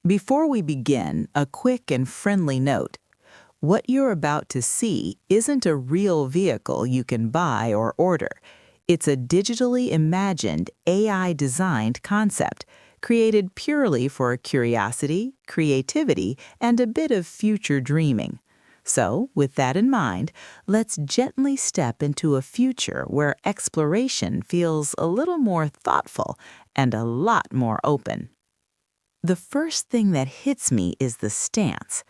Before we begin, a quick and friendly note. What you're about to see isn't a real vehicle you can buy or order. It's a digitally imagined, AI-designed concept, created purely for curiosity, creativity, and a bit of future dreaming. So, with that in mind, let's gently step into a future where exploration feels a little more thoughtful and a lot more open. The first thing that hits me is the stance.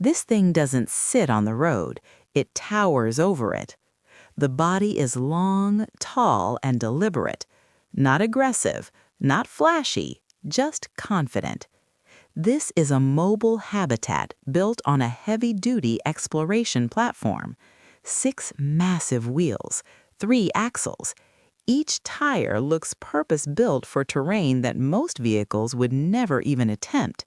This thing doesn't sit on the road, it towers over it. The body is long, tall, and deliberate. Not aggressive, not flashy, just confident. This is a mobile habitat built on a heavy-duty exploration platform. 6 massive wheels, 3 axles. Each tire looks purpose-built for terrain that most vehicles would never even attempt.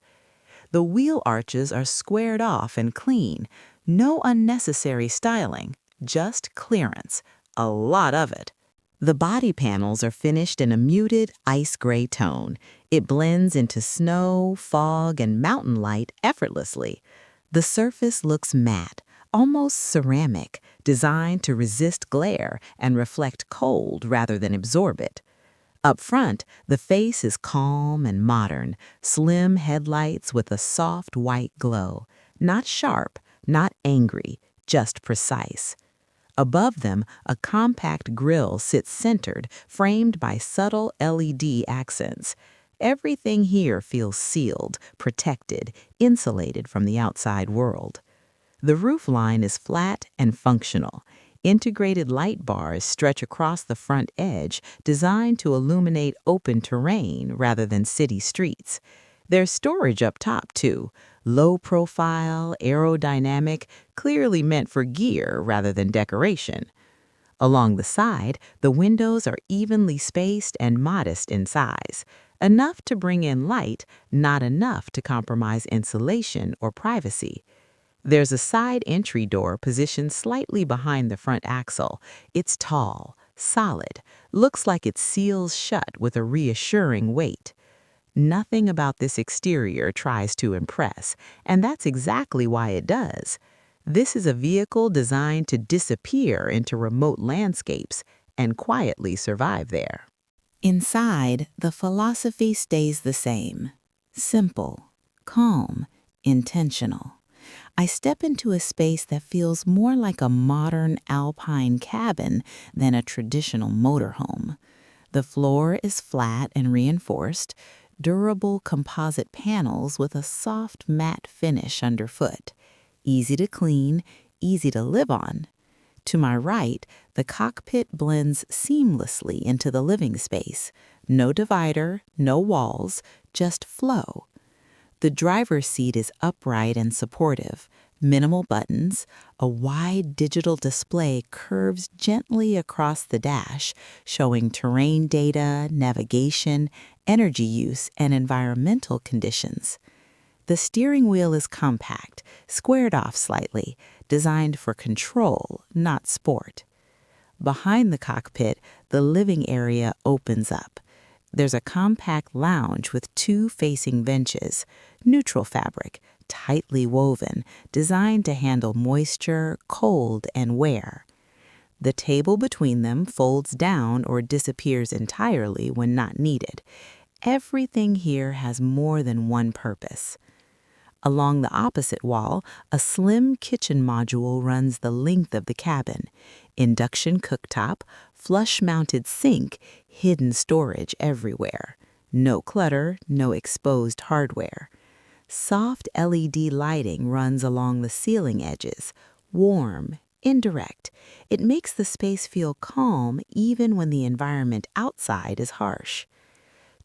The wheel arches are squared off and clean. No unnecessary styling, just clearance. A lot of it. The body panels are finished in a muted ice gray tone. It blends into snow, fog, and mountain light effortlessly. The surface looks matte, almost ceramic, designed to resist glare and reflect cold rather than absorb it. Up front, the face is calm and modern, slim headlights with a soft white glow. Not sharp, not angry, just precise. Above them, a compact grille sits centered, framed by subtle LED accents. Everything here feels sealed, protected, insulated from the outside world. The roofline is flat and functional. Integrated light bars stretch across the front edge, designed to illuminate open terrain rather than city streets. There's storage up top, too. Low profile, aerodynamic, clearly meant for gear rather than decoration. Along the side, the windows are evenly spaced and modest in size. Enough to bring in light, not enough to compromise insulation or privacy. There's a side entry door positioned slightly behind the front axle. It's tall, solid, looks like it seals shut with a reassuring weight. Nothing about this exterior tries to impress, and that's exactly why it does. This is a vehicle designed to disappear into remote landscapes and quietly survive there. Inside, the philosophy stays the same. Simple, calm, intentional. I step into a space that feels more like a modern alpine cabin than a traditional motorhome. The floor is flat and reinforced, durable composite panels with a soft matte finish underfoot. Easy to clean, easy to live on. To my right, the cockpit blends seamlessly into the living space. No divider, no walls, just flow. The driver's seat is upright and supportive. Minimal buttons, a wide digital display curves gently across the dash, showing terrain data, navigation, energy use, and environmental conditions. The steering wheel is compact, squared off slightly, designed for control, not sport. Behind the cockpit, the living area opens up. There's a compact lounge with 2 facing benches, neutral fabric, tightly woven, designed to handle moisture, cold, and wear. The table between them folds down or disappears entirely when not needed. Everything here has more than one purpose. Along the opposite wall, a slim kitchen module runs the length of the cabin. Induction cooktop, flush-mounted sink, hidden storage everywhere. No clutter, no exposed hardware. Soft LED lighting runs along the ceiling edges, warm, indirect. It makes the space feel calm even when the environment outside is harsh.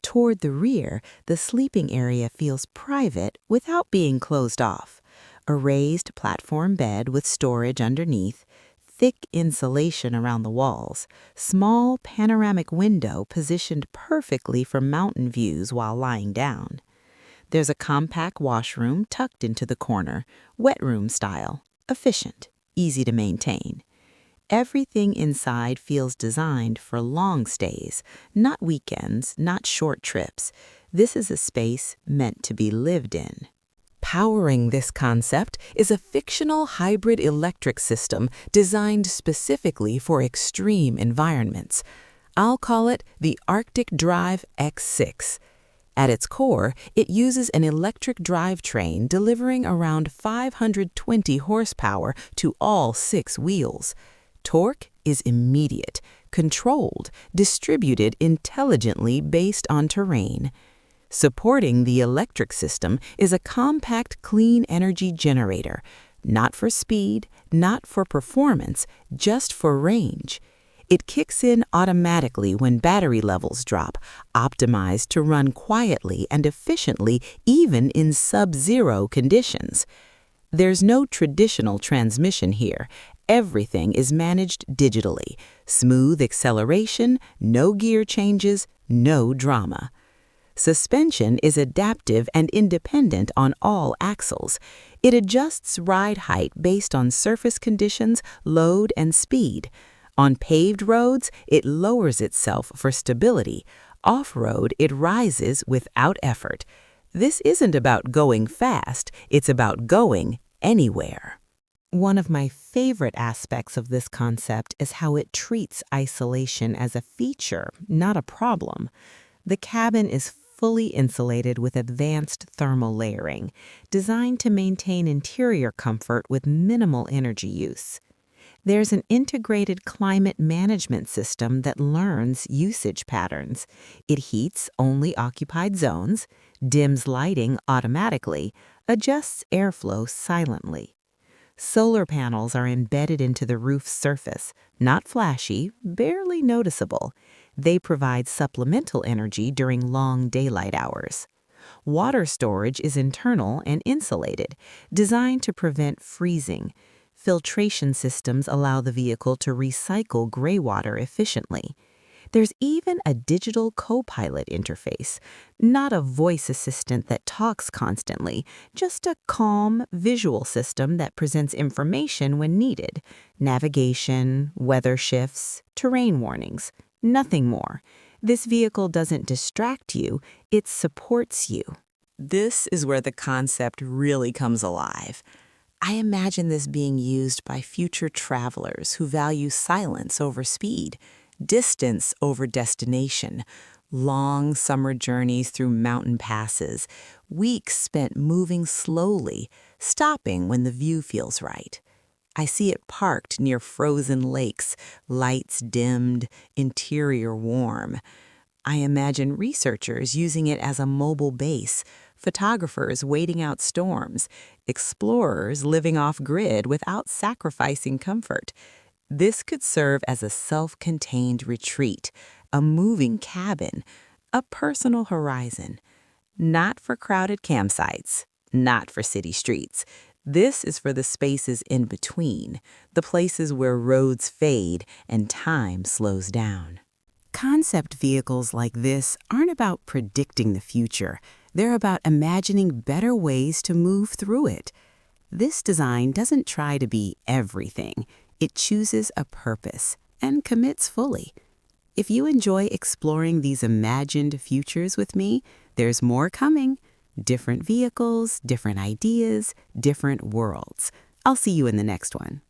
Toward the rear, the sleeping area feels private without being closed off. A raised platform bed with storage underneath, thick insulation around the walls, small panoramic window positioned perfectly for mountain views while lying down. There's a compact washroom tucked into the corner, wet room style, efficient, easy to maintain. Everything inside feels designed for long stays, not weekends, not short trips. This is a space meant to be lived in. Powering this concept is a fictional hybrid electric system designed specifically for extreme environments. I'll call it the Arctic Drive X6. At its core, it uses an electric drivetrain delivering around 520 horsepower to all 6 wheels. Torque is immediate, controlled, distributed intelligently based on terrain. Supporting the electric system is a compact clean energy generator, not for speed, not for performance, just for range. It kicks in automatically when battery levels drop, optimized to run quietly and efficiently even in sub-zero conditions. There's no traditional transmission here. Everything is managed digitally. Smooth acceleration, no gear changes, no drama. Suspension is adaptive and independent on all axles. It adjusts ride height based on surface conditions, load, and speed. On paved roads, it lowers itself for stability. Off-road, it rises without effort. This isn't about going fast, it's about going anywhere. One of my favorite aspects of this concept is how it treats isolation as a feature, not a problem. The cabin is fully insulated with advanced thermal layering, designed to maintain interior comfort with minimal energy use. There's an integrated climate management system that learns usage patterns. It heats only occupied zones, dims lighting automatically, adjusts airflow silently. Solar panels are embedded into the roof's surface, not flashy, barely noticeable. They provide supplemental energy during long daylight hours. Water storage is internal and insulated, designed to prevent freezing. Filtration systems allow the vehicle to recycle gray water efficiently. There's even a digital co-pilot interface, not a voice assistant that talks constantly, just a calm, visual system that presents information when needed. Navigation, weather shifts, terrain warnings. Nothing more. This vehicle doesn't distract you, it supports you. This is where the concept really comes alive. I imagine this being used by future travelers who value silence over speed, distance over destination, long summer journeys through mountain passes, weeks spent moving slowly, stopping when the view feels right. I see it parked near frozen lakes, lights dimmed, interior warm. I imagine researchers using it as a mobile base, photographers waiting out storms, explorers living off-grid without sacrificing comfort. This could serve as a self-contained retreat, a moving cabin, a personal horizon. Not for crowded campsites, not for city streets. This is for the spaces in between, the places where roads fade and time slows down. Concept vehicles like this aren't about predicting the future. They're about imagining better ways to move through it. This design doesn't try to be everything. It chooses a purpose and commits fully. If you enjoy exploring these imagined futures with me, there's more coming. Different vehicles, different ideas, different worlds. I'll see you in the next one.